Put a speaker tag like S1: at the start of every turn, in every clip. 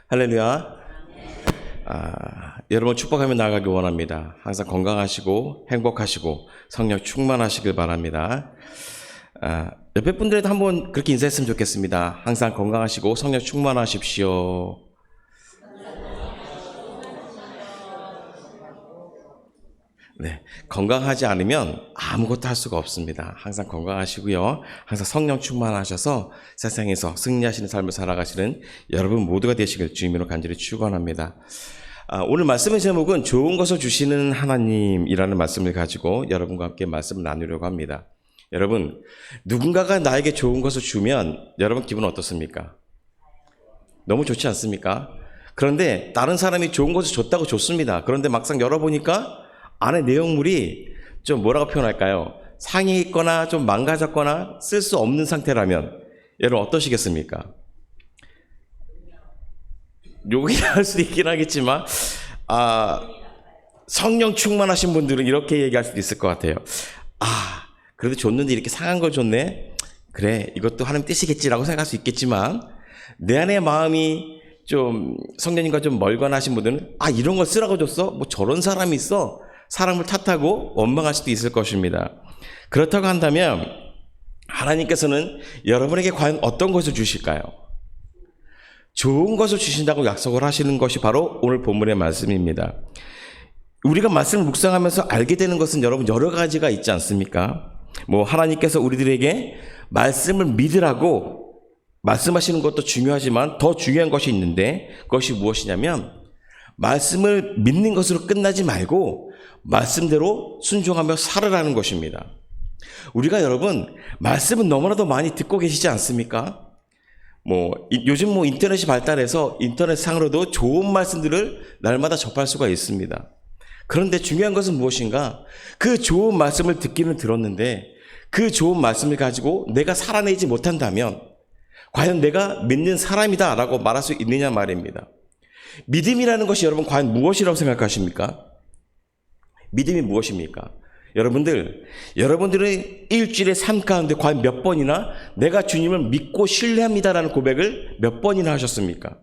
S1: 할렐루야. 여러분 축복하며 나아가길 원합니다. 항상 건강하시고 행복하시고 성령 충만하시길 바랍니다. 옆에 분들에도 한번 그렇게 인사했으면 좋겠습니다. 항상 건강하시고 성령 충만하십시오. 네, 건강하지 않으면 아무것도 할 수가 없습니다. 항상 건강하시고요. 항상 성령 충만하셔서 세상에서 승리하시는 삶을 살아가시는 여러분 모두가 되시길 주님으로 간절히 축원합니다. 오늘 말씀의 제목은 좋은 것을 주시는 하나님이라는 말씀을 가지고 여러분과 함께 말씀을 나누려고 합니다. 여러분, 누군가가 나에게 좋은 것을 주면 여러분 기분 어떻습니까? 너무 좋지 않습니까? 그런데 다른 사람이 좋은 것을 줬다고 좋습니다. 그런데 막상 열어보니까 안에 내용물이 좀 뭐라고 표현할까요? 상해 있거나 좀 망가졌거나 쓸 수 없는 상태라면 여러분 어떠시겠습니까? 욕이 할 수도 있긴 하겠지만 성령 충만하신 분들은 이렇게 얘기할 수도 있을 것 같아요. 그래도 줬는데 이렇게 상한 걸 줬네? 그래, 이것도 하나님 뜻이겠지라고 생각할 수 있겠지만 내 안의 마음이 좀 성령님과 좀 멀거나 하신 분들은 이런 걸 쓰라고 줬어? 뭐 저런 사람이 있어? 사람을 탓하고 원망할 수도 있을 것입니다. 그렇다고 한다면 하나님께서는 여러분에게 과연 어떤 것을 주실까요? 좋은 것을 주신다고 약속을 하시는 것이 바로 오늘 본문의 말씀입니다. 우리가 말씀을 묵상하면서 알게 되는 것은 여러분 여러 가지가 있지 않습니까? 하나님께서 우리들에게 말씀을 믿으라고 말씀하시는 것도 중요하지만 더 중요한 것이 있는데 그것이 무엇이냐면 말씀을 믿는 것으로 끝나지 말고 말씀대로 순종하며 살으라는 것입니다. 우리가 여러분 말씀은 너무나도 많이 듣고 계시지 않습니까? 요즘 인터넷이 발달해서 인터넷 상으로도 좋은 말씀들을 날마다 접할 수가 있습니다. 그런데 중요한 것은 무엇인가? 그 좋은 말씀을 듣기는 들었는데 그 좋은 말씀을 가지고 내가 살아내지 못한다면 과연 내가 믿는 사람이다 라고 말할 수 있느냐 말입니다. 믿음이라는 것이 여러분 과연 무엇이라고 생각하십니까? 믿음이 무엇입니까? 여러분들의 일주일의 삶 가운데 과연 몇 번이나 내가 주님을 믿고 신뢰합니다라는 고백을 몇 번이나 하셨습니까?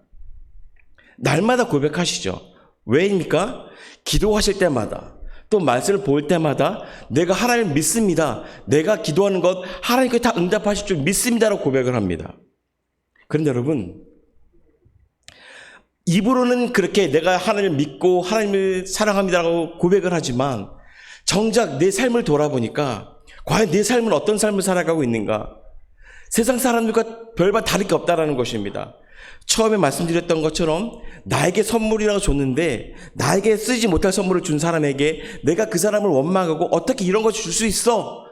S1: 날마다 고백하시죠. 왜입니까? 기도하실 때마다 또 말씀을 볼 때마다 내가 하나님을 믿습니다. 내가 기도하는 것 하나님께 다 응답하실 줄 믿습니다라고 고백을 합니다. 그런데 여러분 입으로는 그렇게 내가 하나님을 믿고 하나님을 사랑합니다라고 고백을 하지만 정작 내 삶을 돌아보니까 과연 내 삶은 어떤 삶을 살아가고 있는가? 세상 사람들과 별반 다를 게 없다라는 것입니다. 처음에 말씀드렸던 것처럼 나에게 선물이라고 줬는데 나에게 쓰지 못할 선물을 준 사람에게 내가 그 사람을 원망하고 어떻게 이런 거 줄 수 있어?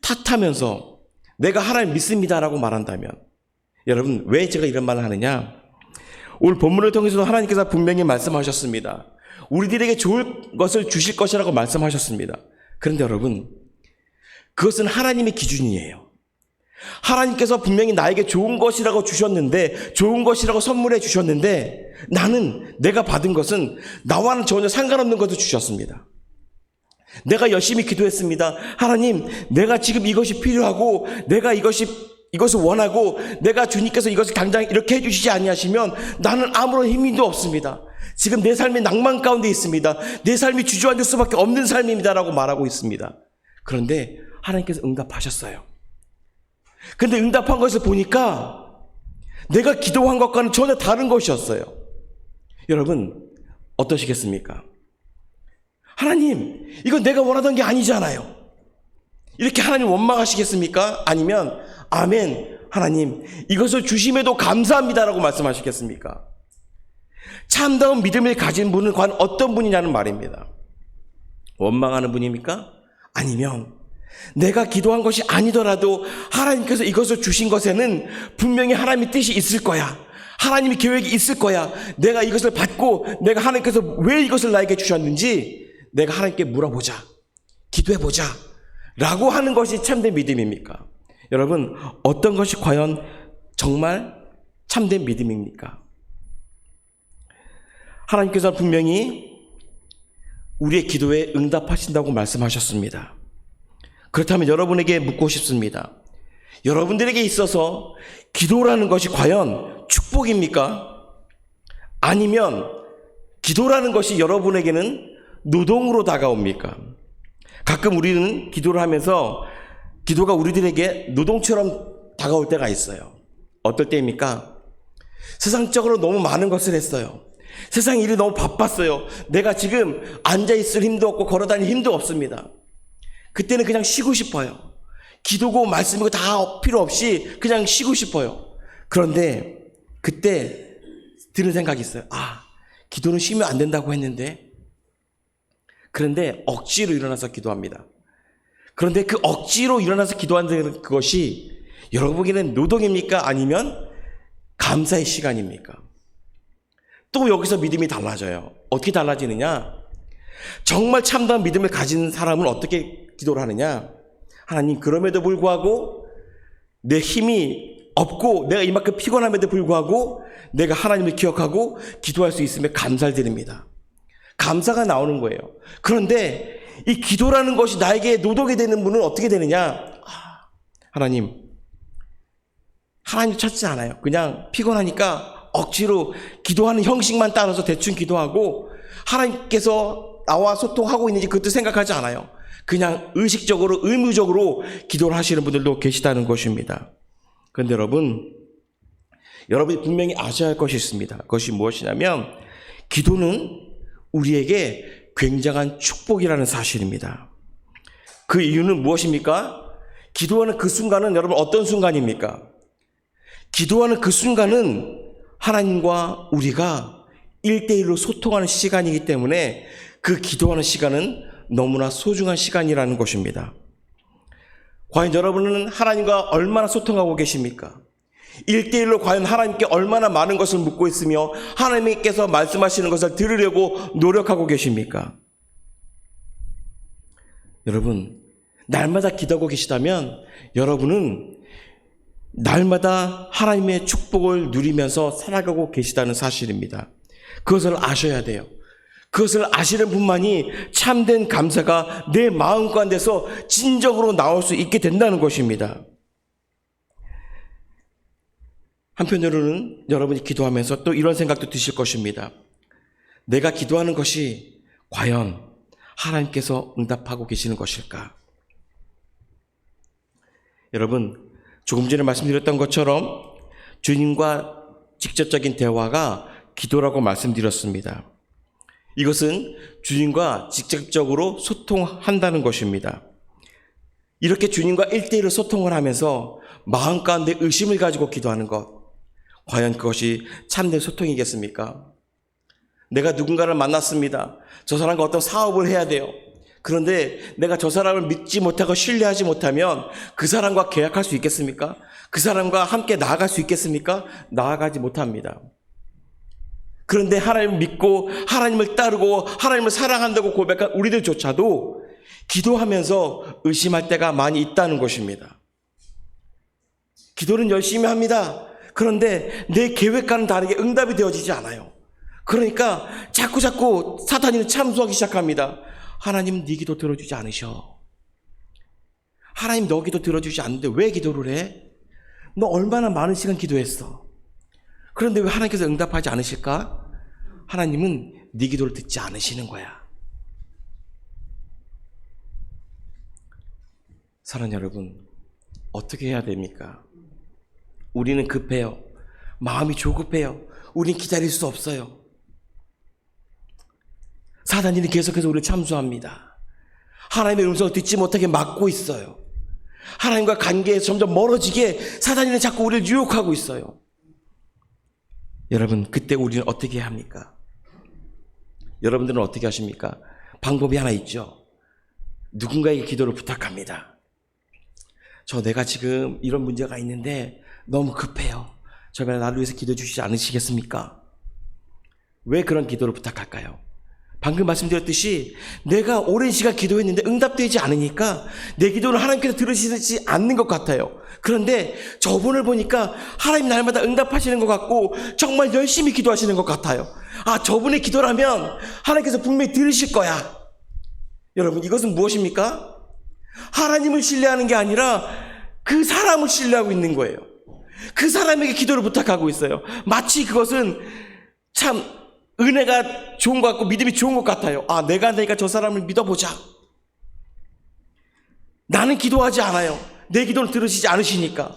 S1: 탓하면서 내가 하나님 믿습니다라고 말한다면 여러분 왜 제가 이런 말을 하느냐? 오늘 본문을 통해서도 하나님께서 분명히 말씀하셨습니다. 우리들에게 좋을 것을 주실 것이라고 말씀하셨습니다. 그런데 여러분 그것은 하나님의 기준이에요. 하나님께서 분명히 나에게 좋은 것이라고 주셨는데 좋은 것이라고 선물해 주셨는데 나는 내가 받은 것은 나와는 전혀 상관없는 것을 주셨습니다. 내가 열심히 기도했습니다. 하나님 내가 지금 이것이 필요하고 내가 이것을 원하고 내가 주님께서 이것을 당장 이렇게 해주시지 아니하시면 나는 아무런 힘도 없습니다. 지금 내 삶이 낭만 가운데 있습니다. 내 삶이 주저앉을 수밖에 없는 삶입니다라고 말하고 있습니다. 그런데 하나님께서 응답하셨어요. 근데 응답한 것을 보니까 내가 기도한 것과는 전혀 다른 것이었어요. 여러분 어떠시겠습니까? 하나님 이건 내가 원하던 게 아니잖아요. 이렇게 하나님 원망하시겠습니까? 아니면 아멘 하나님 이것을 주심에도 감사합니다라고 말씀하시겠습니까? 참다운 믿음을 가진 분은 과연 어떤 분이냐는 말입니다. 원망하는 분입니까? 아니면 내가 기도한 것이 아니더라도 하나님께서 이것을 주신 것에는 분명히 하나님의 뜻이 있을 거야. 하나님의 계획이 있을 거야. 내가 이것을 받고 내가 하나님께서 왜 이것을 나에게 주셨는지 내가 하나님께 물어보자. 기도해보자. 라고 하는 것이 참된 믿음입니까? 여러분 어떤 것이 과연 정말 참된 믿음입니까? 하나님께서 분명히 우리의 기도에 응답하신다고 말씀하셨습니다. 그렇다면 여러분에게 묻고 싶습니다. 여러분들에게 있어서 기도라는 것이 과연 축복입니까? 아니면 기도라는 것이 여러분에게는 노동으로 다가옵니까? 가끔 우리는 기도를 하면서 기도가 우리들에게 노동처럼 다가올 때가 있어요. 어떨 때입니까? 세상적으로 너무 많은 것을 했어요. 세상 일이 너무 바빴어요. 내가 지금 앉아있을 힘도 없고 걸어다닐 힘도 없습니다. 그때는 그냥 쉬고 싶어요. 기도고 말씀이고 다 필요 없이 그냥 쉬고 싶어요. 그런데 그때 드는 생각이 있어요. 기도는 쉬면 안 된다고 했는데. 그런데 억지로 일어나서 기도합니다. 그런데 그 억지로 일어나서 기도하는 그것이 여러분에게는 노동입니까? 아니면 감사의 시간입니까? 또 여기서 믿음이 달라져요. 어떻게 달라지느냐? 정말 참다운 믿음을 가진 사람은 어떻게 기도를 하느냐? 하나님, 그럼에도 불구하고 내 힘이 없고 내가 이만큼 피곤함에도 불구하고 내가 하나님을 기억하고 기도할 수 있음에 감사를 드립니다. 감사가 나오는 거예요. 그런데 이 기도라는 것이 나에게 노동이 되는 분은 어떻게 되느냐? 하나님 찾지 않아요. 그냥 피곤하니까 억지로 기도하는 형식만 따라서 대충 기도하고 하나님께서 나와 소통하고 있는지 그것도 생각하지 않아요. 그냥 의식적으로 의무적으로 기도를 하시는 분들도 계시다는 것입니다. 그런데 여러분이 분명히 아셔야 할 것이 있습니다. 그것이 무엇이냐면 기도는 우리에게 굉장한 축복이라는 사실입니다. 그 이유는 무엇입니까? 기도하는 그 순간은 여러분 어떤 순간입니까? 기도하는 그 순간은 하나님과 우리가 1대1로 소통하는 시간이기 때문에 그 기도하는 시간은 너무나 소중한 시간이라는 것입니다. 과연 여러분은 하나님과 얼마나 소통하고 계십니까? 1대1로 과연 하나님께 얼마나 많은 것을 묻고 있으며 하나님께서 말씀하시는 것을 들으려고 노력하고 계십니까? 여러분, 날마다 기도하고 계시다면 여러분은 날마다 하나님의 축복을 누리면서 살아가고 계시다는 사실입니다. 그것을 아셔야 돼요. 그것을 아시는 분만이 참된 감사가 내 마음 가운데서 진정으로 나올 수 있게 된다는 것입니다. 한편으로는 여러분이 기도하면서 또 이런 생각도 드실 것입니다. 내가 기도하는 것이 과연 하나님께서 응답하고 계시는 것일까? 여러분, 조금 전에 말씀드렸던 것처럼 주님과 직접적인 대화가 기도라고 말씀드렸습니다. 이것은 주님과 직접적으로 소통한다는 것입니다. 이렇게 주님과 1대1로 소통을 하면서 마음 가운데 의심을 가지고 기도하는 것, 과연 그것이 참된 소통이겠습니까? 내가 누군가를 만났습니다. 저 사람과 어떤 사업을 해야 돼요. 그런데 내가 저 사람을 믿지 못하고 신뢰하지 못하면 그 사람과 계약할 수 있겠습니까? 그 사람과 함께 나아갈 수 있겠습니까? 나아가지 못합니다. 그런데 하나님을 믿고 하나님을 따르고 하나님을 사랑한다고 고백한 우리들조차도 기도하면서 의심할 때가 많이 있다는 것입니다. 기도는 열심히 합니다. 그런데 내 계획과는 다르게 응답이 되어지지 않아요. 그러니까 자꾸 사탄이 참수하기 시작합니다. 하나님 네 기도 들어주지 않으셔. 하나님 너 기도 들어주지 않는데 왜 기도를 해? 너 얼마나 많은 시간 기도했어. 그런데 왜 하나님께서 응답하지 않으실까? 하나님은 네 기도를 듣지 않으시는 거야. 사랑하는 여러분, 어떻게 해야 됩니까? 우리는 급해요. 마음이 조급해요. 우린 기다릴 수 없어요. 사단이 계속해서 우리를 참수합니다. 하나님의 음성을 듣지 못하게 막고 있어요. 하나님과 관계에서 점점 멀어지게 사단이는 자꾸 우리를 유혹하고 있어요. 여러분, 그때 우리는 어떻게 해야 합니까? 여러분들은 어떻게 하십니까? 방법이 하나 있죠. 누군가에게 기도를 부탁합니다. 내가 지금 이런 문제가 있는데 너무 급해요. 제발 나를 위해서 기도해 주시지 않으시겠습니까? 왜 그런 기도를 부탁할까요? 방금 말씀드렸듯이 내가 오랜 시간 기도했는데 응답되지 않으니까 내 기도를 하나님께서 들으시지 않는 것 같아요. 그런데 저분을 보니까 하나님 날마다 응답하시는 것 같고 정말 열심히 기도하시는 것 같아요. 저분의 기도라면 하나님께서 분명히 들으실 거야. 여러분, 이것은 무엇입니까? 하나님을 신뢰하는 게 아니라 그 사람을 신뢰하고 있는 거예요. 그 사람에게 기도를 부탁하고 있어요. 마치 그것은 참 은혜가 좋은 것 같고 믿음이 좋은 것 같아요. 아, 내가 저 사람을 믿어보자. 나는 기도하지 않아요. 내 기도를 들으시지 않으시니까.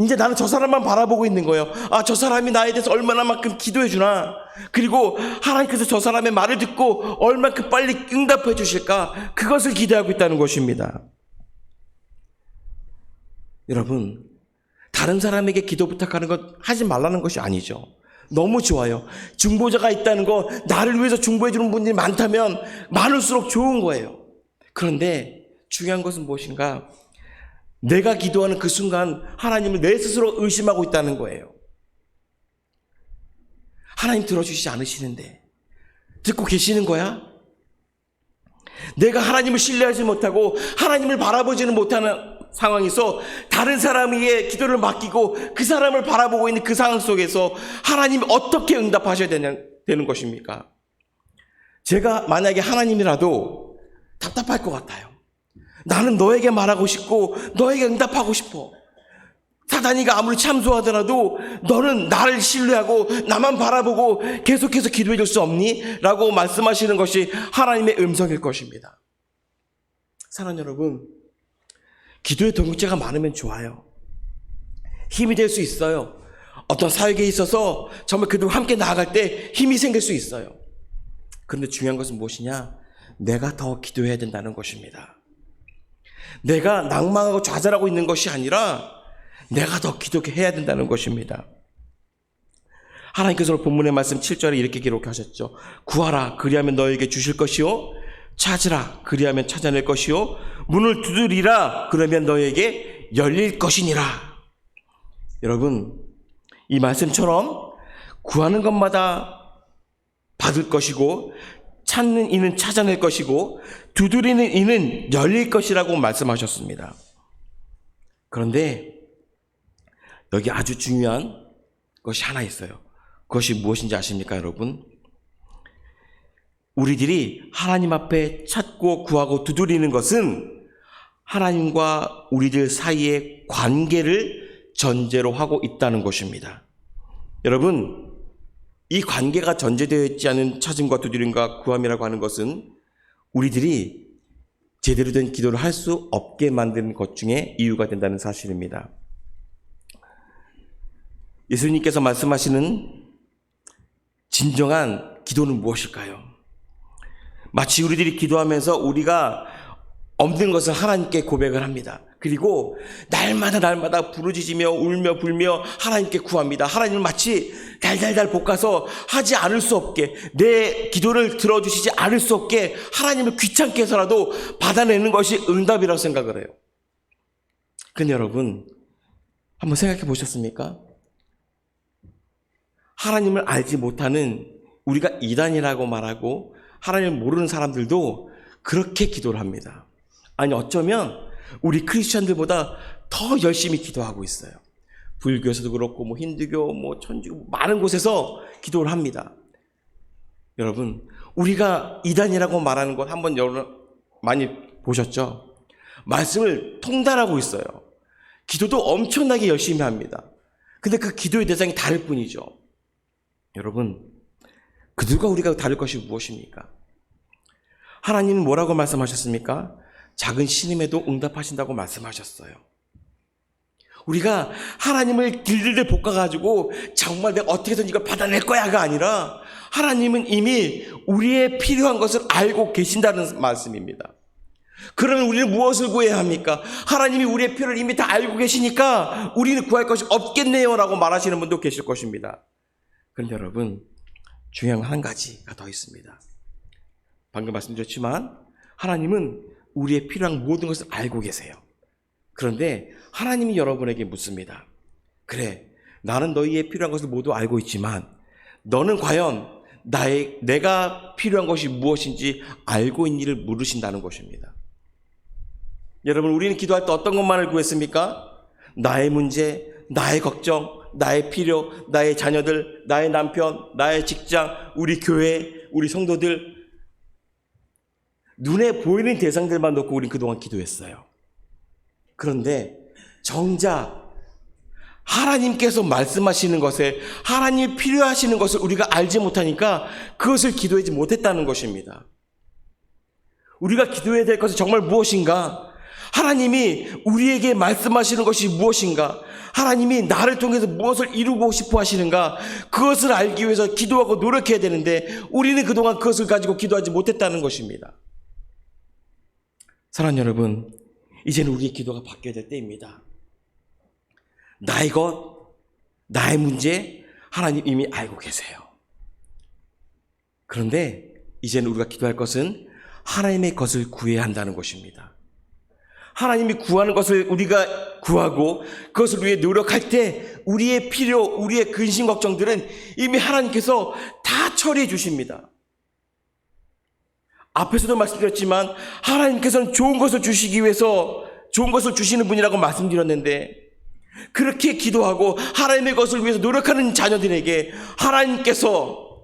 S1: 이제 나는 저 사람만 바라보고 있는 거예요. 아, 저 사람이 나에 대해서 얼마나만큼 기도해 주나. 그리고 하나님께서 저 사람의 말을 듣고 얼마큼 빨리 응답해 주실까. 그것을 기대하고 있다는 것입니다. 여러분, 다른 사람에게 기도 부탁하는 것 하지 말라는 것이 아니죠. 너무 좋아요. 중보자가 있다는 거, 나를 위해서 중보해 주는 분들이 많다면 많을수록 좋은 거예요. 그런데 중요한 것은 무엇인가? 내가 기도하는 그 순간 하나님을 내 스스로 의심하고 있다는 거예요. 하나님 들어주시지 않으시는데 듣고 계시는 거야? 내가 하나님을 신뢰하지 못하고 하나님을 바라보지는 못하는 상황에서 다른 사람에게 기도를 맡기고 그 사람을 바라보고 있는 그 상황 속에서 하나님이 어떻게 응답하셔야 되는 것입니까? 제가 만약에 하나님이라도 답답할 것 같아요. 나는 너에게 말하고 싶고 너에게 응답하고 싶어. 사단이가 아무리 참소하더라도 너는 나를 신뢰하고 나만 바라보고 계속해서 기도해 줄 수 없니? 라고 말씀하시는 것이 하나님의 음성일 것입니다. 사랑하는 여러분, 기도의 동역자가 많으면 좋아요. 힘이 될 수 있어요. 어떤 사역에 있어서 정말 그들과 함께 나아갈 때 힘이 생길 수 있어요. 그런데 중요한 것은 무엇이냐? 내가 더 기도해야 된다는 것입니다. 내가 낭망하고 좌절하고 있는 것이 아니라 내가 더 기도해야 된다는 것입니다. 하나님께서 본문의 말씀 7절에 이렇게 기록하셨죠. 구하라 그리하면 너에게 주실 것이요, 찾으라 그리하면 찾아낼 것이요, 문을 두드리라 그러면 너에게 열릴 것이니라. 여러분, 이 말씀처럼 구하는 것마다 받을 것이고 찾는 이는 찾아낼 것이고 두드리는 이는 열릴 것이라고 말씀하셨습니다. 그런데 여기 아주 중요한 것이 하나 있어요. 그것이 무엇인지 아십니까, 여러분? 우리들이 하나님 앞에 찾고 구하고 두드리는 것은 하나님과 우리들 사이의 관계를 전제로 하고 있다는 것입니다. 여러분, 이 관계가 전제되어 있지 않은 찾음과 두드림과 구함이라고 하는 것은 우리들이 제대로 된 기도를 할 수 없게 만드는 것 중에 이유가 된다는 사실입니다. 예수님께서 말씀하시는 진정한 기도는 무엇일까요? 마치 우리들이 기도하면서 우리가 없는 것을 하나님께 고백을 합니다. 그리고 날마다 부르짖으며 울며 불며 하나님께 구합니다. 하나님을 마치 달달달 볶아서 하지 않을 수 없게, 내 기도를 들어주시지 않을 수 없게 하나님을 귀찮게 해서라도 받아내는 것이 응답이라고 생각을 해요. 근데 여러분, 한번 생각해 보셨습니까? 하나님을 알지 못하는 우리가 이단이라고 말하고 하나님을 모르는 사람들도 그렇게 기도를 합니다. 아니, 어쩌면 우리 크리스천들보다 더 열심히 기도하고 있어요. 불교에서도 그렇고 힌두교, 천주교 많은 곳에서 기도를 합니다. 여러분, 우리가 이단이라고 말하는 것 한번 여러분 많이 보셨죠? 말씀을 통달하고 있어요. 기도도 엄청나게 열심히 합니다. 근데 그 기도의 대상이 다를 뿐이죠. 여러분, 그들과 우리가 다를 것이 무엇입니까? 하나님은 뭐라고 말씀하셨습니까? 작은 신임에도 응답하신다고 말씀하셨어요. 우리가 하나님을 들들들 볶아가지고 정말 내가 어떻게든 이걸 받아낼 거야가 아니라 하나님은 이미 우리의 필요한 것을 알고 계신다는 말씀입니다. 그러면 우리는 무엇을 구해야 합니까? 하나님이 우리의 필요를 이미 다 알고 계시니까 우리는 구할 것이 없겠네요 라고 말하시는 분도 계실 것입니다. 그런데 여러분, 중요한 한 가지가 더 있습니다. 방금 말씀드렸지만 하나님은 우리의 필요한 모든 것을 알고 계세요. 그런데 하나님이 여러분에게 묻습니다. 그래, 나는 너희의 필요한 것을 모두 알고 있지만 너는 과연 내가 필요한 것이 무엇인지 알고 있니를 물으신다는 것입니다. 여러분, 우리는 기도할 때 어떤 것만을 구했습니까? 나의 문제, 나의 걱정, 나의 필요, 나의 자녀들, 나의 남편, 나의 직장, 우리 교회, 우리 성도들, 눈에 보이는 대상들만 놓고 우린 그동안 기도했어요. 그런데 정작 하나님께서 말씀하시는 것에 하나님이 필요하시는 것을 우리가 알지 못하니까 그것을 기도하지 못했다는 것입니다. 우리가 기도해야 될 것은 정말 무엇인가? 하나님이 우리에게 말씀하시는 것이 무엇인가? 하나님이 나를 통해서 무엇을 이루고 싶어 하시는가? 그것을 알기 위해서 기도하고 노력해야 되는데 우리는 그동안 그것을 가지고 기도하지 못했다는 것입니다. 사랑하는 여러분, 이제는 우리의 기도가 바뀌어야 될 때입니다. 나의 것, 나의 문제, 하나님 이미 알고 계세요. 그런데 이제는 우리가 기도할 것은 하나님의 것을 구해야 한다는 것입니다. 하나님이 구하는 것을 우리가 구하고 그것을 위해 노력할 때 우리의 필요, 우리의 근심 걱정들은 이미 하나님께서 다 처리해 주십니다. 앞에서도 말씀드렸지만 하나님께서는 좋은 것을 주시기 위해서 좋은 것을 주시는 분이라고 말씀드렸는데, 그렇게 기도하고 하나님의 것을 위해서 노력하는 자녀들에게 하나님께서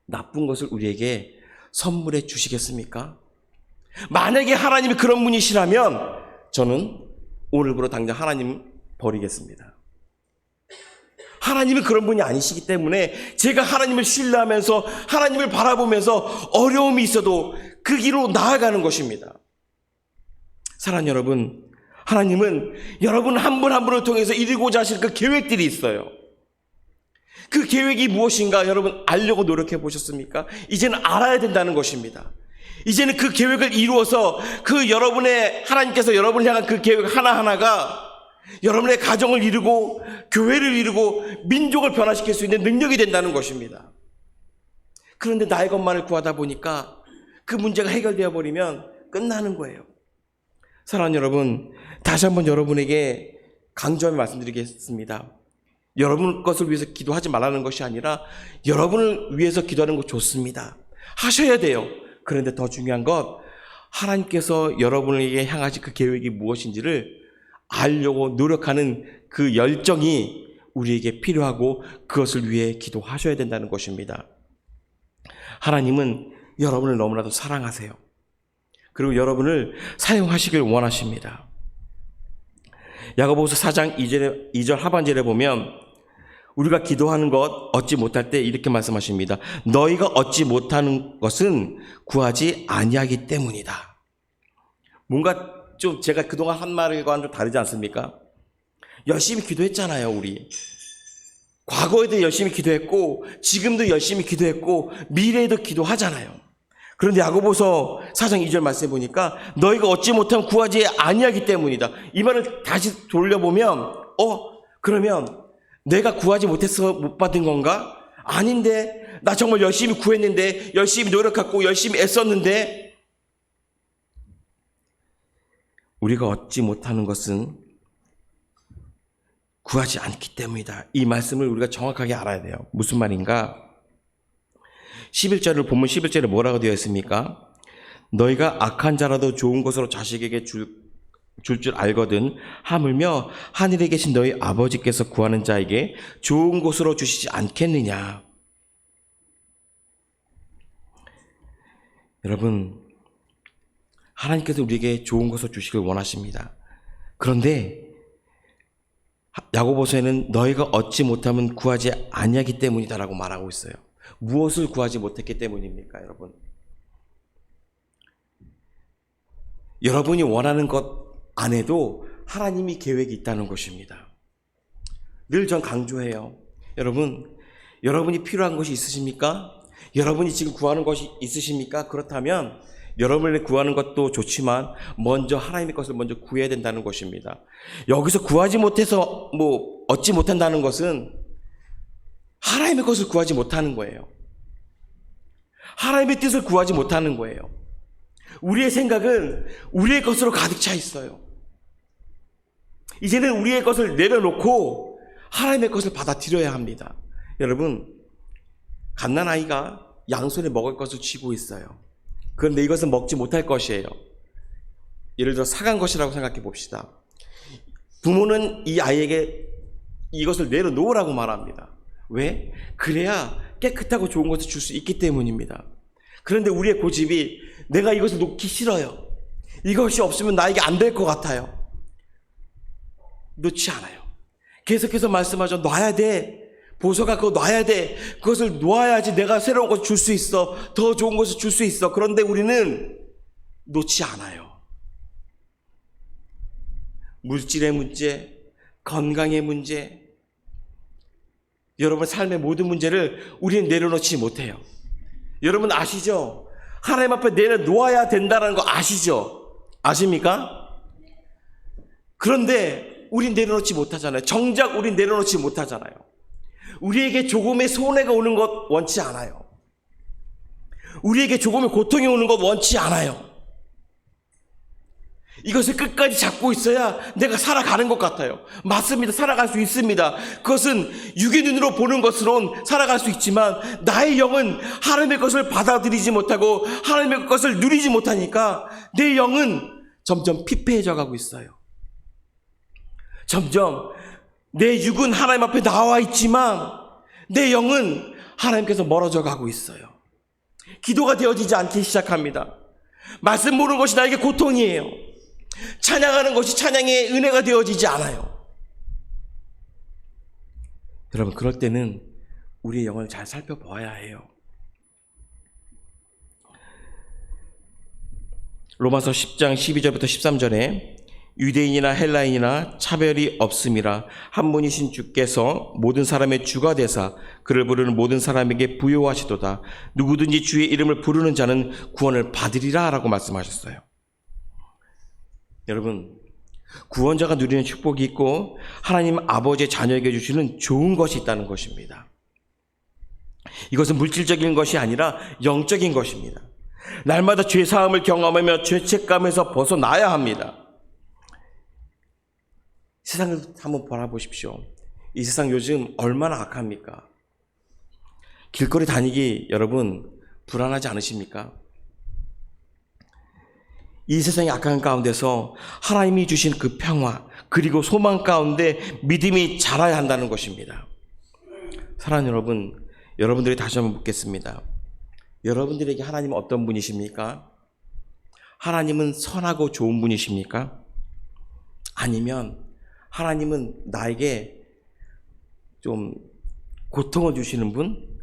S1: 나쁜 것을 우리에게 선물해 주시겠습니까? 만약에 하나님이 그런 분이시라면 저는 오늘부로 당장 하나님 버리겠습니다. 하나님은 그런 분이 아니시기 때문에 제가 하나님을 신뢰하면서 하나님을 바라보면서 어려움이 있어도 그 길로 나아가는 것입니다. 사랑하는 여러분, 하나님은 여러분 한 분 한 분을 통해서 이루고자 하실 그 계획들이 있어요. 그 계획이 무엇인가 여러분 알려고 노력해 보셨습니까? 이제는 알아야 된다는 것입니다. 이제는 그 계획을 이루어서 그 여러분의 하나님께서 여러분을 향한 그 계획 하나하나가 여러분의 가정을 이루고 교회를 이루고 민족을 변화시킬 수 있는 능력이 된다는 것입니다. 그런데 나의 것만을 구하다 보니까 그 문제가 해결되어 버리면 끝나는 거예요. 사랑하는 여러분, 다시 한번 여러분에게 강조하며 말씀드리겠습니다. 여러분 것을 위해서 기도하지 말라는 것이 아니라 여러분을 위해서 기도하는 거 좋습니다. 하셔야 돼요. 그런데 더 중요한 것, 하나님께서 여러분에게 향하신 그 계획이 무엇인지를 알려고 노력하는 그 열정이 우리에게 필요하고 그것을 위해 기도하셔야 된다는 것입니다. 하나님은 여러분을 너무나도 사랑하세요. 그리고 여러분을 사용하시길 원하십니다. 야고보서 4장 2절 하반절에 보면 우리가 기도하는 것 얻지 못할 때 이렇게 말씀하십니다. 너희가 얻지 못하는 것은 구하지 아니하기 때문이다. 뭔가 좀 제가 그동안 한 말과는 좀 다르지 않습니까? 열심히 기도했잖아요, 우리. 과거에도 열심히 기도했고 지금도 열심히 기도했고 미래에도 기도하잖아요. 그런데 야고보서 4장 2절 말씀해 보니까 너희가 얻지 못하면 구하지 아니하기 때문이다. 이 말을 다시 돌려보면 그러면 내가 구하지 못해서 못 받은 건가? 아닌데, 나 정말 열심히 구했는데, 열심히 노력했고 열심히 애썼는데. 우리가 얻지 못하는 것은 구하지 않기 때문이다. 이 말씀을 우리가 정확하게 알아야 돼요. 무슨 말인가? 11절을 보면 11절에 뭐라고 되어 있습니까? 너희가 악한 자라도 좋은 것으로 자식에게 줄 알거든 하물며 하늘에 계신 너희 아버지께서 구하는 자에게 좋은 것으로 주시지 않겠느냐. 여러분, 하나님께서 우리에게 좋은 것을 주시길 원하십니다. 그런데 야고보서에는 너희가 얻지 못하면 구하지 아니하기 때문이다라고 말하고 있어요. 무엇을 구하지 못했기 때문입니까, 여러분? 여러분이 원하는 것 안에도 하나님이 계획이 있다는 것입니다. 늘 전 강조해요. 여러분, 여러분이 필요한 것이 있으십니까? 여러분이 지금 구하는 것이 있으십니까? 그렇다면 여러분이 구하는 것도 좋지만 먼저 하나님의 것을 먼저 구해야 된다는 것입니다. 여기서 구하지 못해서 얻지 못한다는 것은 하나님의 것을 구하지 못하는 거예요. 하나님의 뜻을 구하지 못하는 거예요. 우리의 생각은 우리의 것으로 가득 차 있어요. 이제는 우리의 것을 내려놓고 하나님의 것을 받아들여야 합니다. 여러분, 갓난아이가 양손에 먹을 것을 쥐고 있어요. 그런데 이것은 먹지 못할 것이에요. 예를 들어 사간 것이라고 생각해 봅시다. 부모는 이 아이에게 이것을 내려놓으라고 말합니다. 왜? 그래야 깨끗하고 좋은 것을 줄 수 있기 때문입니다. 그런데 우리의 고집이 내가 이것을 놓기 싫어요. 이것이 없으면 나에게 안 될 것 같아요. 놓지 않아요. 계속해서 말씀하죠. 놔야 돼. 보석아, 그거 놔야 돼. 그것을 놓아야지 내가 새로운 것을 줄 수 있어. 더 좋은 것을 줄 수 있어. 그런데 우리는 놓지 않아요. 물질의 문제, 건강의 문제, 여러분 삶의 모든 문제를 우리는 내려놓지 못해요. 여러분 아시죠? 하나님 앞에 내려놓아야 된다는 거 아시죠? 아십니까? 그런데 우린 내려놓지 못하잖아요. 정작 우린 내려놓지 못하잖아요. 우리에게 조금의 손해가 오는 것 원치 않아요. 우리에게 조금의 고통이 오는 것 원치 않아요. 이것을 끝까지 잡고 있어야 내가 살아가는 것 같아요. 맞습니다. 살아갈 수 있습니다. 그것은 육의 눈으로 보는 것으로는 살아갈 수 있지만 나의 영은 하나님의 것을 받아들이지 못하고 하나님의 것을 누리지 못하니까 내 영은 점점 피폐해져 가고 있어요. 점점 내 육은 하나님 앞에 나와 있지만 내 영은 하나님께서 멀어져 가고 있어요. 기도가 되어지지 않기 시작합니다. 말씀 모르는 것이 나에게 고통이에요. 찬양하는 것이 찬양의 은혜가 되어지지 않아요. 여러분, 그럴 때는 우리의 영을 잘 살펴봐야 해요. 로마서 10장 12절부터 13절에 유대인이나 헬라인이나 차별이 없음이라 한 분이신 주께서 모든 사람의 주가 되사 그를 부르는 모든 사람에게 부요하시도다. 누구든지 주의 이름을 부르는 자는 구원을 받으리라 라고 말씀하셨어요. 여러분, 구원자가 누리는 축복이 있고 하나님 아버지의 자녀에게 주시는 좋은 것이 있다는 것입니다. 이것은 물질적인 것이 아니라 영적인 것입니다. 날마다 죄사함을 경험하며 죄책감에서 벗어나야 합니다. 세상을 한번 바라보십시오. 이 세상 요즘 얼마나 악합니까? 길거리 다니기 여러분 불안하지 않으십니까? 이 세상의 악한 가운데서 하나님이 주신 그 평화 그리고 소망 가운데 믿음이 자라야 한다는 것입니다. 사랑하는 여러분, 여러분들이 다시 한번 묻겠습니다. 여러분들에게 하나님은 어떤 분이십니까? 하나님은 선하고 좋은 분이십니까? 아니면 하나님은 나에게 좀 고통을 주시는 분?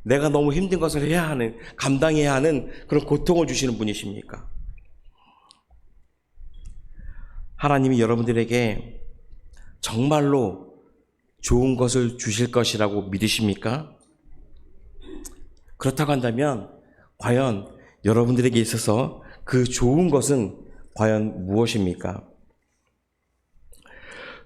S1: 내가 너무 힘든 것을 해야 하는, 감당해야 하는 그런 고통을 주시는 분이십니까? 하나님이 여러분들에게 정말로 좋은 것을 주실 것이라고 믿으십니까? 그렇다고 한다면 과연 여러분들에게 있어서 그 좋은 것은 과연 무엇입니까?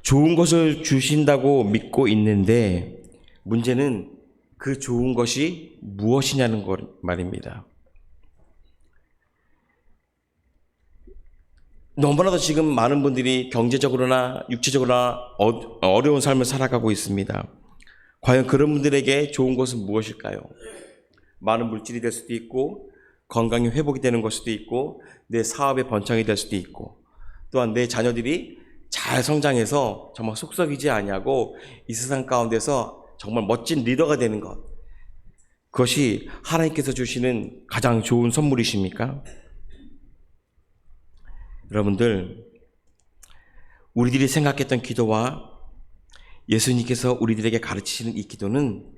S1: 좋은 것을 주신다고 믿고 있는데 문제는 그 좋은 것이 무엇이냐는 것 말입니다. 너무나도 지금 많은 분들이 경제적으로나 육체적으로나 어려운 삶을 살아가고 있습니다. 과연 그런 분들에게 좋은 것은 무엇일까요? 많은 물질이 될 수도 있고 건강이 회복이 되는 걸 수도 있고 내 사업의 번창이 될 수도 있고 또한 내 자녀들이 잘 성장해서 정말 속썩이지 아니하고 이 세상 가운데서 정말 멋진 리더가 되는 것, 그것이 하나님께서 주시는 가장 좋은 선물이십니까? 여러분들, 우리들이 생각했던 기도와 예수님께서 우리들에게 가르치시는 이 기도는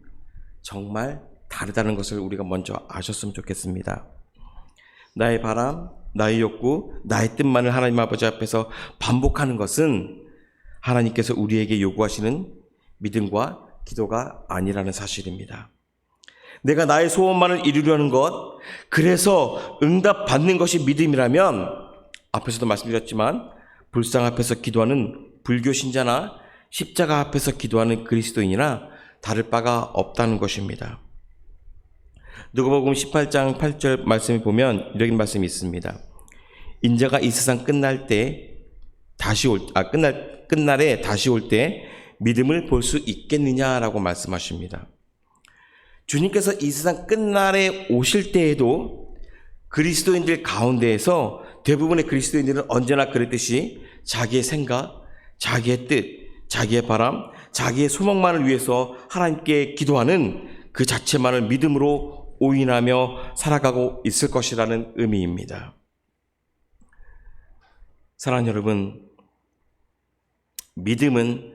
S1: 정말 다르다는 것을 우리가 먼저 아셨으면 좋겠습니다. 나의 바람, 나의 욕구, 나의 뜻만을 하나님 아버지 앞에서 반복하는 것은 하나님께서 우리에게 요구하시는 믿음과 기도가 아니라는 사실입니다. 내가 나의 소원만을 이루려는 것, 그래서 응답받는 것이 믿음이라면 앞에서도 말씀드렸지만 불상 앞에서 기도하는 불교 신자나 십자가 앞에서 기도하는 그리스도인이나 다를 바가 없다는 것입니다. 누가복음 18장 8절 말씀을 보면 이런 말씀이 있습니다. 인자가 이 세상 끝날에 다시 올 때 믿음을 볼 수 있겠느냐라고 말씀하십니다. 주님께서 이 세상 끝날에 오실 때에도 그리스도인들 가운데에서 대부분의 그리스도인들은 언제나 그랬듯이 자기의 생각, 자기의 뜻, 자기의 바람, 자기의 소망만을 위해서 하나님께 기도하는 그 자체만을 믿음으로 오인하며 살아가고 있을 것이라는 의미입니다. 사랑하는 여러분, 믿음은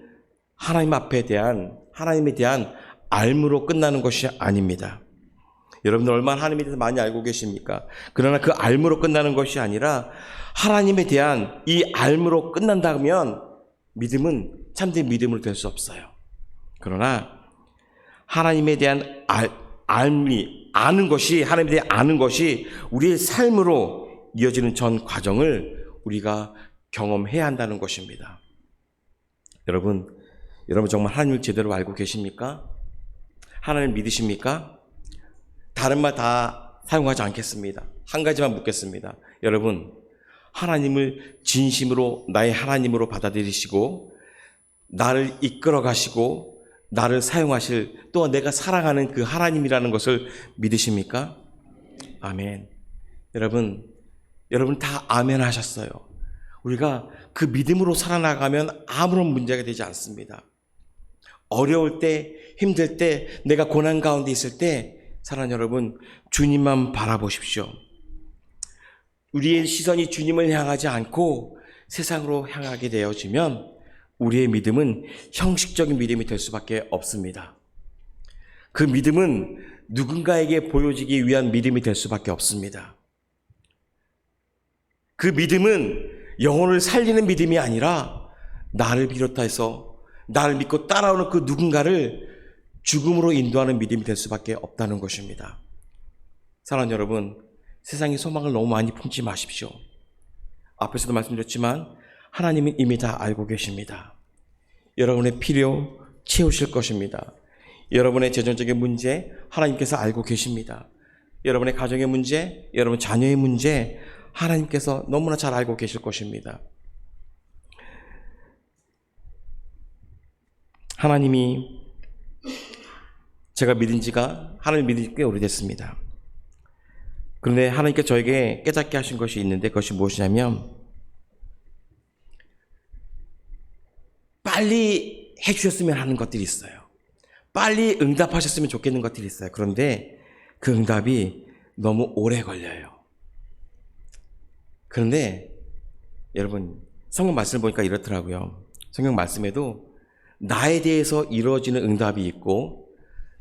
S1: 하나님에 대한 알므로 끝나는 것이 아닙니다. 여러분들 얼마나 하나님에 대해서 많이 알고 계십니까? 그러나 그 알므로 끝나는 것이 아니라 하나님에 대한 이 알므로 끝난다면 믿음은 참된 믿음으로 될 수 없어요. 그러나 하나님에 대한 아는 것이, 하나님에 대해 아는 것이 우리의 삶으로 이어지는 전 과정을 우리가 경험해야 한다는 것입니다. 여러분 정말 하나님을 제대로 알고 계십니까? 하나님을 믿으십니까? 다른 말 다 사용하지 않겠습니다. 한 가지만 묻겠습니다. 여러분, 하나님을 진심으로 나의 하나님으로 받아들이시고 나를 이끌어 가시고 나를 사용하실, 또한 내가 사랑하는 그 하나님이라는 것을 믿으십니까? 아멘. 여러분 다 아멘 하셨어요. 우리가 그 믿음으로 살아나가면 아무런 문제가 되지 않습니다. 어려울 때, 힘들 때, 내가 고난 가운데 있을 때 사랑하는 여러분, 주님만 바라보십시오. 우리의 시선이 주님을 향하지 않고 세상으로 향하게 되어지면 우리의 믿음은 형식적인 믿음이 될 수밖에 없습니다. 그 믿음은 누군가에게 보여지기 위한 믿음이 될 수밖에 없습니다. 그 믿음은 영혼을 살리는 믿음이 아니라 나를 비롯해서 나를 믿고 따라오는 그 누군가를 죽음으로 인도하는 믿음이 될 수밖에 없다는 것입니다. 사랑하는 여러분, 세상의 소망을 너무 많이 품지 마십시오. 앞에서도 말씀드렸지만 하나님은 이미 다 알고 계십니다. 여러분의 필요 채우실 것입니다. 여러분의 재정적인 문제 하나님께서 알고 계십니다. 여러분의 가정의 문제, 여러분 자녀의 문제 하나님께서 너무나 잘 알고 계실 것입니다. 하나님이 제가 하나님 믿은 지 꽤 오래됐습니다. 그런데 하나님께 저에게 깨닫게 하신 것이 있는데 그것이 무엇이냐면 빨리 해주셨으면 하는 것들이 있어요. 빨리 응답하셨으면 좋겠는 것들이 있어요. 그런데 그 응답이 너무 오래 걸려요. 그런데 여러분 성경 말씀을 보니까 이렇더라고요. 성경 말씀에도 나에 대해서 이루어지는 응답이 있고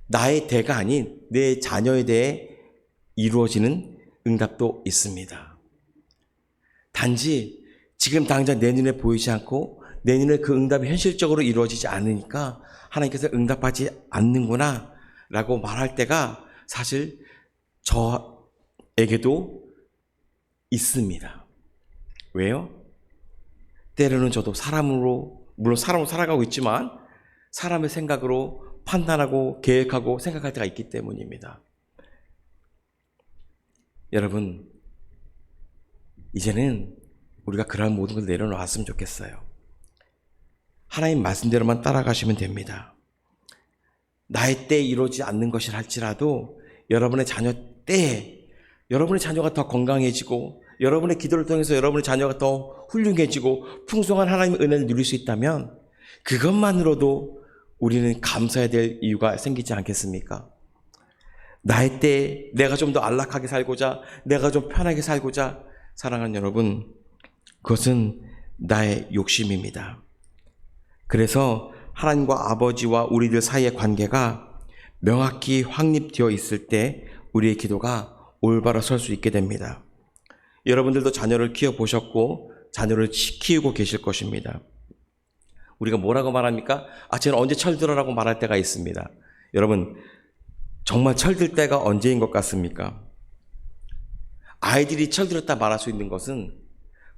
S1: 나의 대가 아닌 내 자녀에 대해 이루어지는 응답도 있습니다. 단지 지금 당장 내 눈에 보이지 않고 내 눈에 그 응답이 현실적으로 이루어지지 않으니까 하나님께서 응답하지 않는구나 라고 말할 때가 사실 저에게도 있습니다. 왜요? 때로는 저도 물론 사람으로 살아가고 있지만 사람의 생각으로 판단하고 계획하고 생각할 때가 있기 때문입니다. 여러분, 이제는 우리가 그러한 모든 걸 내려놓았으면 좋겠어요. 하나님 말씀대로만 따라가시면 됩니다. 나의 때에 이루어지지 않는 것이라 할지라도 여러분의 자녀 때에 여러분의 자녀가 더 건강해지고 여러분의 기도를 통해서 여러분의 자녀가 더 훌륭해지고 풍성한 하나님의 은혜를 누릴 수 있다면 그것만으로도 우리는 감사해야 될 이유가 생기지 않겠습니까? 나의 때에 내가 좀 더 안락하게 살고자, 내가 좀 편하게 살고자, 사랑하는 여러분, 그것은 나의 욕심입니다. 그래서 하나님과 아버지와 우리들 사이의 관계가 명확히 확립되어 있을 때 우리의 기도가 올바로 설 수 있게 됩니다. 여러분들도 자녀를 키워보셨고 자녀를 키우고 계실 것입니다. 우리가 뭐라고 말합니까? 쟤는 언제 철들어라고 말할 때가 있습니다. 여러분, 정말 철들 때가 언제인 것 같습니까? 아이들이 철들었다 말할 수 있는 것은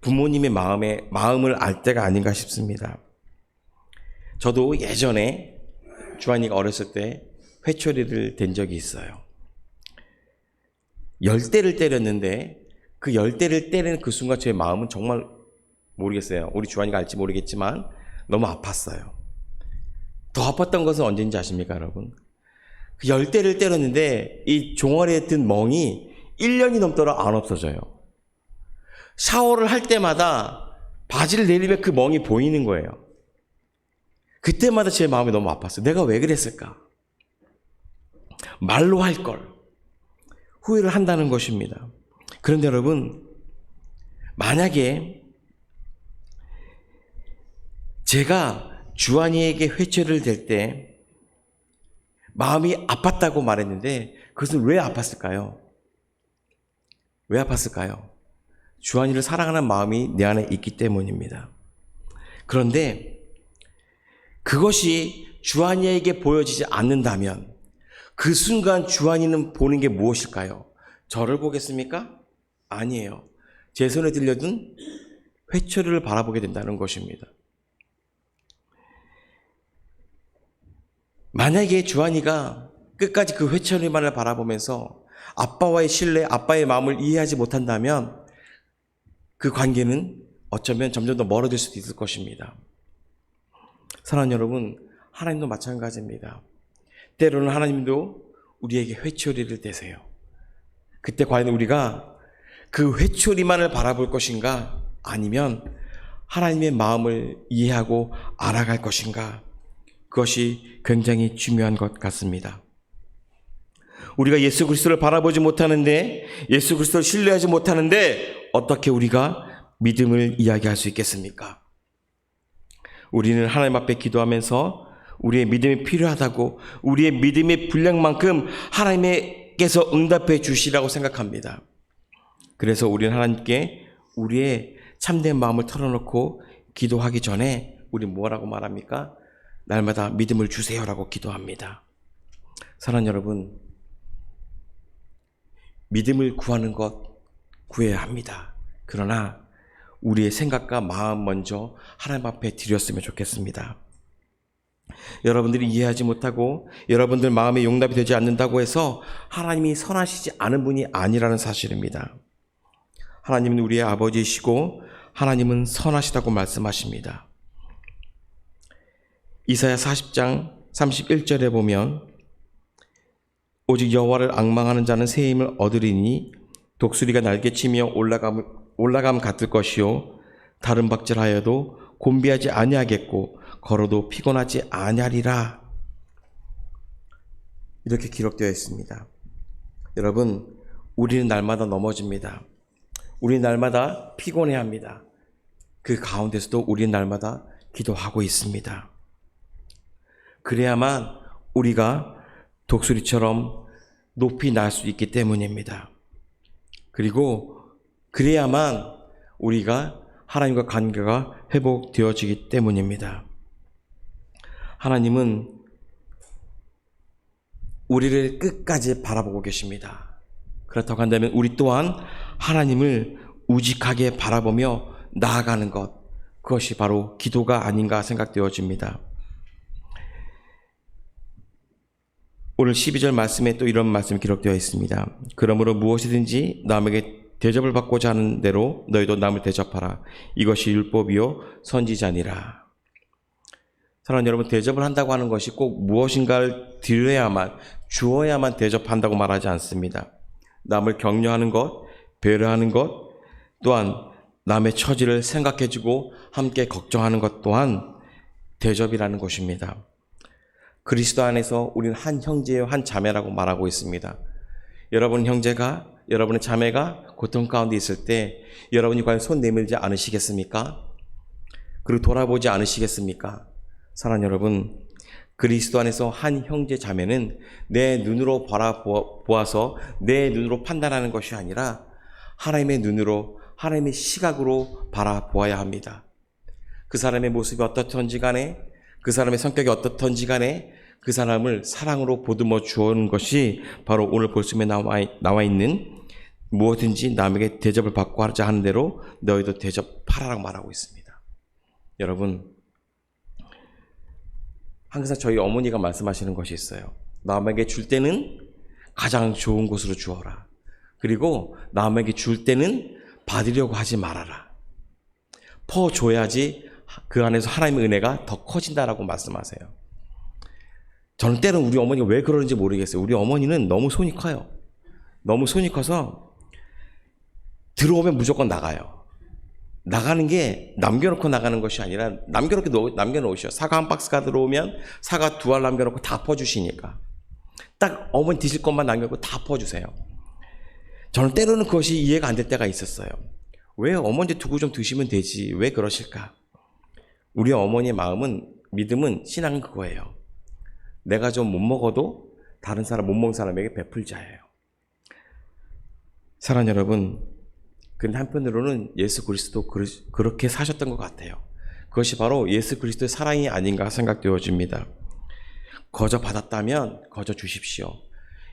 S1: 부모님의 마음을 알 때가 아닌가 싶습니다. 저도 예전에 주한이가 어렸을 때 회초리를 댄 적이 있어요. 10대를 때렸는데 그 10대를 때리는 그 순간 제 마음은 정말 모르겠어요. 우리 주한이가 알지 모르겠지만 너무 아팠어요. 더 아팠던 것은 언제인지 아십니까, 여러분? 그 10대를 때렸는데 이 종아리에 든 멍이 1년이 넘도록 안 없어져요. 샤워를 할 때마다 바지를 내리면 그 멍이 보이는 거예요. 그때마다 제 마음이 너무 아팠어요. 내가 왜 그랬을까? 말로 할 걸. 후회를 한다는 것입니다. 그런데 여러분, 만약에 제가 주한이에게 회초리를 댈 때 마음이 아팠다고 말했는데 그것은 왜 아팠을까요? 왜 아팠을까요? 주한이를 사랑하는 마음이 내 안에 있기 때문입니다. 그런데 그것이 주한이에게 보여지지 않는다면 그 순간 주한이는 보는 게 무엇일까요? 저를 보겠습니까? 아니에요. 제 손에 들려둔 회초리를 바라보게 된다는 것입니다. 만약에 주한이가 끝까지 그 회초리만을 바라보면서 아빠와의 신뢰, 아빠의 마음을 이해하지 못한다면 그 관계는 어쩌면 점점 더 멀어질 수도 있을 것입니다. 사랑하는 여러분, 하나님도 마찬가지입니다. 때로는 하나님도 우리에게 회초리를 대세요. 그때 과연 우리가 그 회초리만을 바라볼 것인가? 아니면 하나님의 마음을 이해하고 알아갈 것인가? 그것이 굉장히 중요한 것 같습니다. 우리가 예수 그리스도를 바라보지 못하는데, 예수 그리스도를 신뢰하지 못하는데 어떻게 우리가 믿음을 이야기할 수 있겠습니까? 우리는 하나님 앞에 기도하면서 우리의 믿음이 필요하다고, 우리의 믿음의 분량만큼 하나님께서 응답해 주시라고 생각합니다. 그래서 우리는 하나님께 우리의 참된 마음을 털어놓고 기도하기 전에 우리 뭐라고 말합니까? 날마다 믿음을 주세요라고 기도합니다. 사랑하는 여러분, 믿음을 구하는 것 구해야 합니다. 그러나 우리의 생각과 마음 먼저 하나님 앞에 드렸으면 좋겠습니다. 여러분들이 이해하지 못하고 여러분들 마음에 용납이 되지 않는다고 해서 하나님이 선하시지 않은 분이 아니라는 사실입니다. 하나님은 우리의 아버지이시고 하나님은 선하시다고 말씀하십니다. 이사야 40장 31절에 보면 오직 여호와를 앙망하는 자는 새 힘을 얻으리니 독수리가 날개치며 올라감 같을 것이요 다른 박질하여도 곤비하지 아니하겠고 걸어도 피곤하지 아니하리라. 이렇게 기록되어 있습니다. 여러분, 우리는 날마다 넘어집니다. 우리는 날마다 피곤해합니다. 그 가운데서도 우리는 날마다 기도하고 있습니다. 그래야만 우리가 독수리처럼 높이 날 수 있기 때문입니다. 그리고 그래야만 우리가 하나님과 관계가 회복되어지기 때문입니다. 하나님은 우리를 끝까지 바라보고 계십니다. 그렇다고 한다면 우리 또한 하나님을 우직하게 바라보며 나아가는 것, 그것이 바로 기도가 아닌가 생각되어집니다. 오늘 12절 말씀에 또 이런 말씀이 기록되어 있습니다. 그러므로 무엇이든지 남에게 대접을 받고자 하는 대로 너희도 남을 대접하라. 이것이 율법이요 선지자니라. 사랑하는 여러분, 대접을 한다고 하는 것이 꼭 무엇인가를 드려야만, 주어야만 대접한다고 말하지 않습니다. 남을 격려하는 것, 배려하는 것, 또한 남의 처지를 생각해주고 함께 걱정하는 것 또한 대접이라는 것입니다. 그리스도 안에서 우리는 한 형제요 한 자매라고 말하고 있습니다. 여러분 형제가, 여러분의 자매가 고통 가운데 있을 때 여러분이 과연 손 내밀지 않으시겠습니까? 그리고 돌아보지 않으시겠습니까? 사랑하는 여러분, 그리스도 안에서 한 형제 자매는 내 눈으로 바라보아서 내 눈으로 판단하는 것이 아니라 하나님의 눈으로, 하나님의 시각으로 바라보아야 합니다. 그 사람의 모습이 어떻든지 간에, 그 사람의 성격이 어떻든지 간에 그 사람을 사랑으로 보듬어 주는 것이 바로 오늘 볼씀에 나와 있는 무엇든지 남에게 대접을 받고 하자 하는 대로 너희도 대접하라고 말하고 있습니다. 여러분, 항상 저희 어머니가 말씀하시는 것이 있어요. 남에게 줄 때는 가장 좋은 곳으로 주어라. 그리고 남에게 줄 때는 받으려고 하지 말아라. 퍼줘야지 그 안에서 하나님의 은혜가 더 커진다라고 말씀하세요. 저는 때는 우리 어머니가 왜 그러는지 모르겠어요. 우리 어머니는 너무 손이 커요. 너무 손이 커서 들어오면 무조건 나가요. 나가는 게 남겨놓고 나가는 것이 아니라 남겨놓으셔. 사과 한 박스가 들어오면 사과 2알 남겨놓고 다 퍼주시니까. 딱 어머니 드실 것만 남겨놓고 다 퍼주세요. 저는 때로는 그것이 이해가 안 될 때가 있었어요. 왜 어머니 두고 좀 드시면 되지? 왜 그러실까? 우리 어머니의 마음은 믿음은 신앙은 그거예요. 내가 좀 못 먹어도 다른 사람 못 먹는 사람에게 베풀자예요. 사랑하는 여러분, 근데 한편으로는 예수 그리스도 그렇게 사셨던 것 같아요. 그것이 바로 예수 그리스도의 사랑이 아닌가 생각되어집니다. 거저 받았다면 거저 주십시오.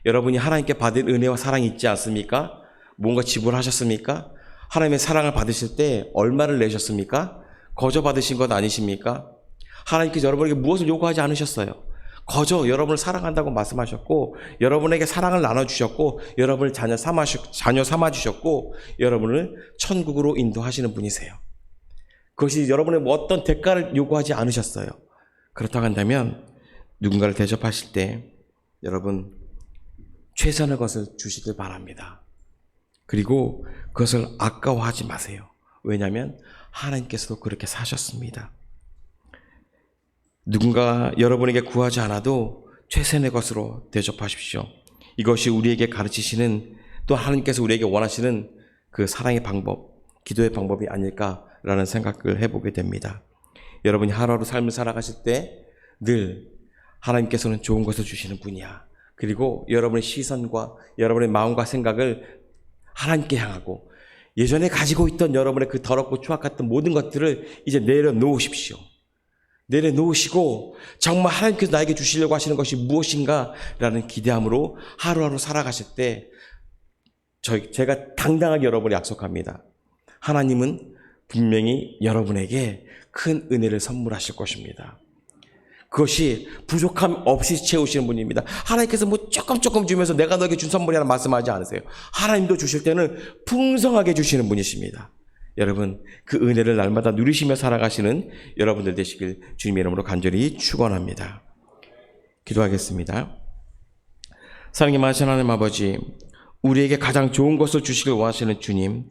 S1: 여러분이 하나님께 받은 은혜와 사랑이 있지 않습니까? 뭔가 지불하셨습니까? 하나님의 사랑을 받으실 때 얼마를 내셨습니까? 거저 받으신 것 아니십니까? 하나님께서 여러분에게 무엇을 요구하지 않으셨어요. 거저 여러분을 사랑한다고 말씀하셨고, 여러분에게 사랑을 나눠주셨고, 여러분을 자녀 삼아주셨고, 여러분을 천국으로 인도하시는 분이세요. 그것이 여러분의 어떤 대가를 요구하지 않으셨어요. 그렇다고 한다면 누군가를 대접하실 때 여러분 최선의 것을 주시길 바랍니다. 그리고 그것을 아까워하지 마세요. 왜냐하면 하나님께서도 그렇게 사셨습니다. 누군가 여러분에게 구하지 않아도 최선의 것으로 대접하십시오. 이것이 우리에게 가르치시는, 또 하나님께서 우리에게 원하시는 그 사랑의 방법, 기도의 방법이 아닐까라는 생각을 해보게 됩니다. 여러분이 하루하루 삶을 살아가실 때 늘 하나님께서는 좋은 것을 주시는 분이야. 그리고 여러분의 시선과 여러분의 마음과 생각을 하나님께 향하고, 예전에 가지고 있던 여러분의 그 더럽고 추악했던 모든 것들을 이제 내려놓으십시오. 내려놓으시고 정말 하나님께서 나에게 주시려고 하시는 것이 무엇인가 라는 기대함으로 하루하루 살아가실 때 제가 당당하게 여러분이 약속합니다. 하나님은 분명히 여러분에게 큰 은혜를 선물하실 것입니다. 그것이 부족함 없이 채우시는 분입니다. 하나님께서 뭐 조금 주면서 내가 너에게 준 선물이라 말씀하지 않으세요. 하나님도 주실 때는 풍성하게 주시는 분이십니다. 여러분, 그 은혜를 날마다 누리시며 살아가시는 여러분들 되시길 주님의 이름으로 간절히 축원합니다. 기도하겠습니다. 사랑의 많으신 하나님 아버지, 우리에게 가장 좋은 것을 주시길 원하시는 주님,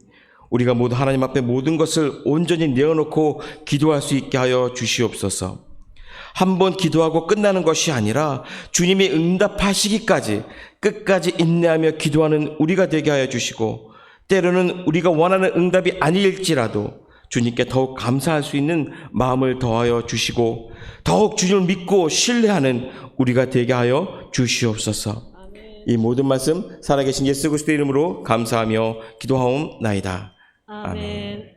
S1: 우리가 모두 하나님 앞에 모든 것을 온전히 내어놓고 기도할 수 있게 하여 주시옵소서. 한 번 기도하고 끝나는 것이 아니라 주님이 응답하시기까지 끝까지 인내하며 기도하는 우리가 되게 하여 주시고, 때로는 우리가 원하는 응답이 아닐지라도 주님께 더욱 감사할 수 있는 마음을 더하여 주시고, 더욱 주님을 믿고 신뢰하는 우리가 되게 하여 주시옵소서. 아멘. 이 모든 말씀 살아계신 예수 그리스도의 이름으로 감사하며 기도하옵나이다. 아멘.